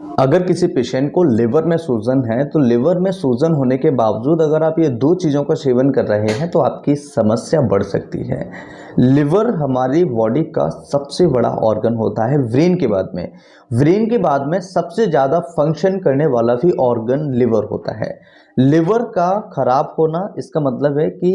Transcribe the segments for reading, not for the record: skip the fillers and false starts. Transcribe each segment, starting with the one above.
अगर किसी पेशेंट को लिवर में सूजन है तो लिवर में सूजन होने के बावजूद अगर आप ये दो चीज़ों का सेवन कर रहे हैं तो आपकी समस्या बढ़ सकती है। लिवर हमारी बॉडी का सबसे बड़ा ऑर्गन होता है ब्रेन के बाद में। ब्रेन के बाद में सबसे ज़्यादा फंक्शन करने वाला भी ऑर्गन लिवर होता है। लिवर का खराब होना इसका मतलब है कि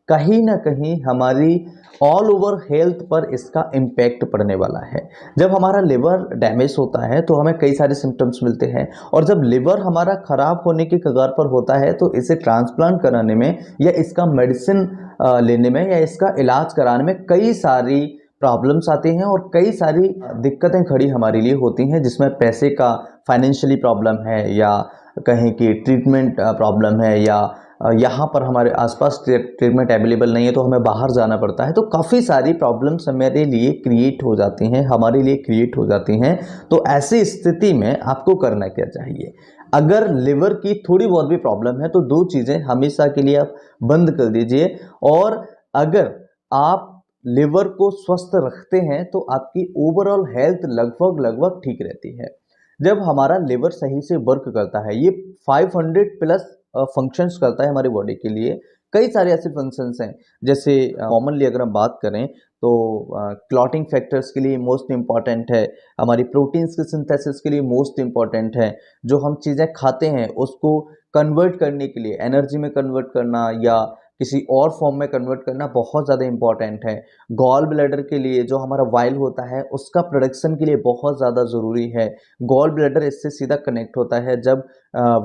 कहीं ना कहीं हमारी ऑल ओवर हेल्थ पर इसका इम्पैक्ट पड़ने वाला है। जब हमारा लिवर डैमेज होता है तो हमें कई सारे सिम्टम्स मिलते हैं, और जब लिवर हमारा खराब होने की कगार पर होता है तो इसे ट्रांसप्लांट कराने में या इसका मेडिसिन लेने में या इसका इलाज कराने में कई सारी प्रॉब्लम्स आती हैं और कई सारी दिक्कतें खड़ी हमारे लिए होती हैं, जिसमें पैसे का फाइनेंशियली प्रॉब्लम है या कहीं की ट्रीटमेंट प्रॉब्लम है या यहाँ पर हमारे आसपास ट्रीटमेंट अवेलेबल नहीं है तो हमें बाहर जाना पड़ता है। तो काफ़ी सारी प्रॉब्लम्स हमारे लिए क्रिएट हो जाती हैं, हमारे लिए क्रिएट हो जाती हैं। तो ऐसी स्थिति में आपको करना क्या चाहिए? अगर लिवर की थोड़ी बहुत भी प्रॉब्लम है तो दो चीज़ें हमेशा के लिए आप बंद कर दीजिए। और अगर आप लिवर को स्वस्थ रखते हैं तो आपकी ओवरऑल हेल्थ लगभग लगभग ठीक रहती है। जब हमारा लिवर सही से वर्क करता है, ये 500 प्लस फंक्शंस करता है हमारी बॉडी के लिए। कई सारे ऐसे फंक्शंस हैं, जैसे कॉमनली अगर हम बात करें तो क्लॉटिंग फैक्टर्स के लिए मोस्ट इम्पॉर्टेंट है, हमारी प्रोटीन्स के सिंथेसिस के लिए मोस्ट इम्पॉर्टेंट है, जो हम चीज़ें खाते हैं उसको कन्वर्ट करने के लिए, एनर्जी में कन्वर्ट करना या किसी और फॉर्म में कन्वर्ट करना बहुत ज़्यादा इंपॉर्टेंट है। गॉल ब्लैडर के लिए जो हमारा वाइल होता है उसका प्रोडक्शन के लिए बहुत ज़्यादा ज़रूरी है। गॉल ब्लैडर इससे सीधा कनेक्ट होता है। जब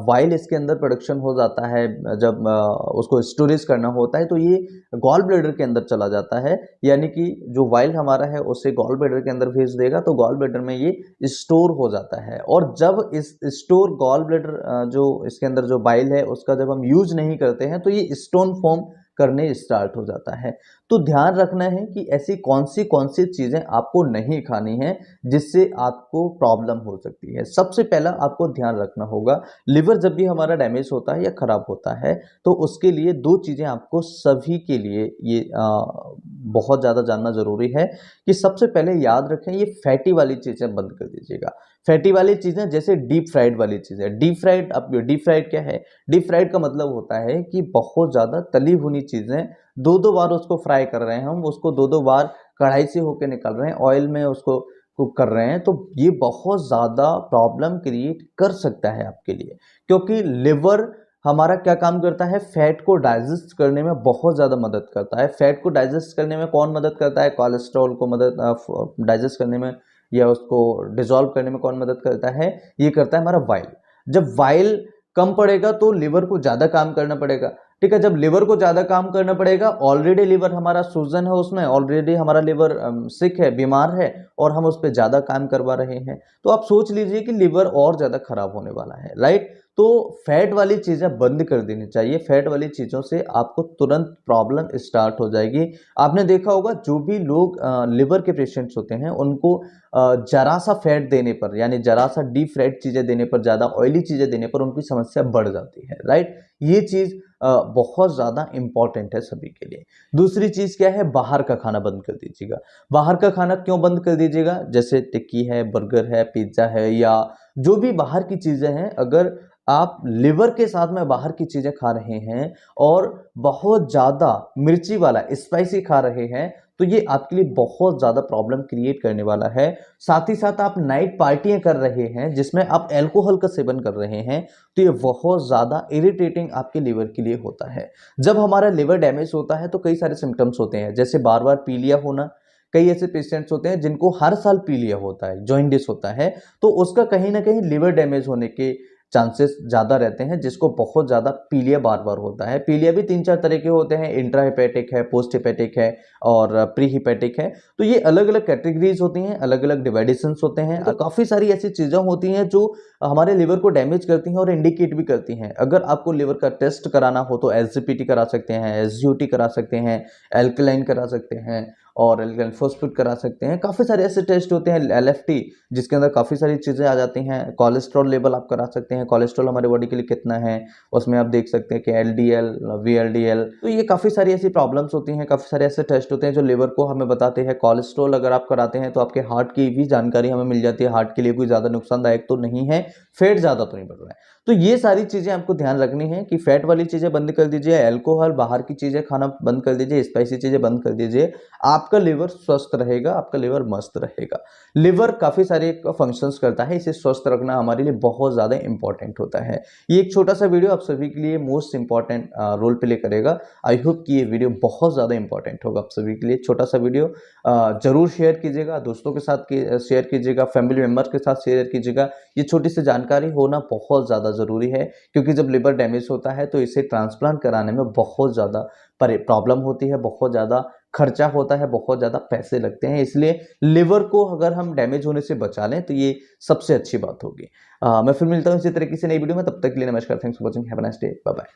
वाइल इसके अंदर प्रोडक्शन हो जाता है, जब उसको स्टोरेज करना होता है तो ये गॉल ब्लैडर के अंदर चला जाता है, यानी कि जो वाइल हमारा है उसे गॉल ब्लैडर के अंदर भेज देगा तो गॉल ब्लैडर में ये स्टोर हो जाता है। और जब इस स्टोर गॉल ब्लैडर जो इसके अंदर जो वाइल है उसका जब हम यूज नहीं करते हैं तो ये स्टोन फॉर्म करने स्टार्ट हो जाता है। तो ध्यान रखना है कि ऐसी कौन सी चीज़ें आपको नहीं खानी है जिससे आपको प्रॉब्लम हो सकती है। सबसे पहला आपको ध्यान रखना होगा, लिवर जब भी हमारा डैमेज होता है या खराब होता है तो उसके लिए दो चीज़ें आपको सभी के लिए ये बहुत ज़्यादा जानना ज़रूरी है कि सबसे पहले याद रखें, ये फैटी वाली चीज़ें बंद कर दीजिएगा। फैटी वाली चीज़ें जैसे डीप फ्राइड वाली चीज़ें। डीप फ्राइड, अब डीप फ्राइड क्या है? डीप फ्राइड का मतलब होता है कि बहुत ज़्यादा तली भुनी चीज़ें दो दो बार उसको फ्राई कर रहे हैं, हम उसको दो दो बार कढ़ाई से होके निकल रहे हैं, ऑयल में उसको कुक कर रहे हैं, तो ये बहुत ज़्यादा प्रॉब्लम क्रिएट कर सकता है आपके लिए। क्योंकि लिवर हमारा क्या काम करता है? फैट को डाइजेस्ट करने में बहुत ज़्यादा मदद करता है। फैट को डाइजेस्ट करने में कौन मदद करता है? कोलेस्ट्रॉल को मदद डाइजेस्ट करने में या उसको डिसॉल्व करने में कौन मदद करता है? ये करता है हमारा वाइल। जब वाइल कम पड़ेगा तो लिवर को ज़्यादा काम करना पड़ेगा। ठीक है, जब लिवर को ज़्यादा काम करना पड़ेगा, ऑलरेडी लिवर हमारा सूजन है, उसमें ऑलरेडी हमारा लिवर सिक है, बीमार है, और हम उस पर ज़्यादा काम करवा रहे हैं, तो आप सोच लीजिए कि लिवर और ज़्यादा खराब होने वाला है, राइट। तो फैट वाली चीज़ें बंद कर देनी चाहिए। फैट वाली चीज़ों से आपको तुरंत प्रॉब्लम स्टार्ट हो जाएगी। आपने देखा होगा जो भी लोग लिवर के पेशेंट्स होते हैं उनको जरा सा फैट देने पर, यानी जरा सा डीप फ्राइड चीज़ें देने पर, ज़्यादा ऑयली चीज़ें देने पर उनकी समस्या बढ़ जाती है, राइट। ये चीज़ बहुत ज़्यादा इंपॉर्टेंट है सभी के लिए। दूसरी चीज़ क्या है? बाहर का खाना बंद कर दीजिएगा। बाहर का खाना क्यों बंद कर दीजिएगा? जैसे टिक्की है, बर्गर है, पिज्ज़ा है, या जो भी बाहर की चीज़ें हैं, अगर आप लिवर के साथ में बाहर की चीज़ें खा रहे हैं और बहुत ज़्यादा मिर्ची वाला स्पाइसी खा रहे हैं तो ये आपके लिए बहुत ज़्यादा प्रॉब्लम क्रिएट करने वाला है। साथ ही साथ आप नाइट पार्टियां कर रहे हैं जिसमें आप अल्कोहल का सेवन कर रहे हैं तो ये बहुत ज़्यादा इरिटेटिंग आपके लिवर के लिए होता है। जब हमारा लिवर डैमेज होता है तो कई सारे सिम्टम्स होते हैं, जैसे बार बार पीलिया होना। कई ऐसे पेशेंट्स होते हैं जिनको हर साल पीलिया होता है, जॉइंडिस होता है, तो उसका कहीं ना कहीं लिवर डैमेज होने के चांसेस ज़्यादा रहते हैं, जिसको बहुत ज़्यादा पीलिया बार बार होता है। पीलिया भी 3-4 तरह के होते हैं, इंट्राहिपैटिक है, पोस्ट हिपैटिक है और प्री हिपैटिक है। तो ये अलग अलग कैटेगरीज होती हैं, अलग अलग डिवाइडेशंस होते हैं। तो काफ़ी सारी ऐसी चीज़ें होती हैं जो हमारे लिवर को डैमेज करती हैं और इंडिकेट भी करती हैं। अगर आपको लिवर का टेस्ट कराना हो तो एसजीपीटी करा सकते हैं, एसजीओटी करा सकते हैं, एल्कलाइन करा सकते हैं, और एल्फोस्फेट करा सकते हैं। काफ़ी सारे ऐसे टेस्ट होते हैं, LFT जिसके अंदर काफ़ी सारी चीज़ें आ जाती हैं। कोलेस्ट्रॉल लेवल आप करा सकते हैं, कोलेस्ट्रॉल हमारे बॉडी के लिए कितना है, उसमें आप देख सकते हैं कि LDL, VLDL। तो ये काफ़ी सारी ऐसी प्रॉब्लम्स होती हैं, काफ़ी सारे ऐसे टेस्ट होते हैं जो लिवर को हमें बताते हैं। कोलेस्ट्रॉल अगर आप कराते हैं तो आपके हार्ट की भी जानकारी हमें मिल जाती है, हार्ट के लिए कोई ज़्यादा नुकसानदायक तो नहीं है, फैट ज़्यादा तो नहीं बढ़ रहा है। तो ये सारी चीज़ें आपको ध्यान रखनी है कि फैट वाली चीज़ें बंद कर दीजिए, अल्कोहल, बाहर की चीज़ें खाना बंद कर दीजिए, स्पाइसी चीज़ें बंद कर दीजिए। आपका लिवर स्वस्थ रहेगा, आपका लिवर मस्त रहेगा। लिवर काफ़ी सारे फंक्शंस करता है, इसे स्वस्थ रखना हमारे लिए बहुत ज़्यादा इंपॉर्टेंट होता है। ये एक छोटा सा वीडियो आप सभी के लिए मोस्ट इंपॉर्टेंट रोल प्ले करेगा। आई होप कि ये वीडियो बहुत ज़्यादा इंपॉर्टेंट होगा आप सभी के लिए। छोटा सा वीडियो जरूर शेयर कीजिएगा, दोस्तों के साथ शेयर कीजिएगा, फैमिली मेम्बर के साथ शेयर कीजिएगा। ये छोटी सी जानकारी होना बहुत ज़्यादा ज़रूरी है, क्योंकि जब लिवर डैमेज होता है तो इसे ट्रांसप्लांट कराने में बहुत ज़्यादा प्रॉब्लम होती है, बहुत ज़्यादा खर्चा होता है, बहुत ज़्यादा पैसे लगते हैं। इसलिए लिवर को अगर हम डैमेज होने से बचा लें तो ये सबसे अच्छी बात होगी। मैं फिर मिलता हूँ इसी तरह की नई वीडियो में, तब तक के लिए नमस्कार, thanks for watching, have a nice day, bye bye.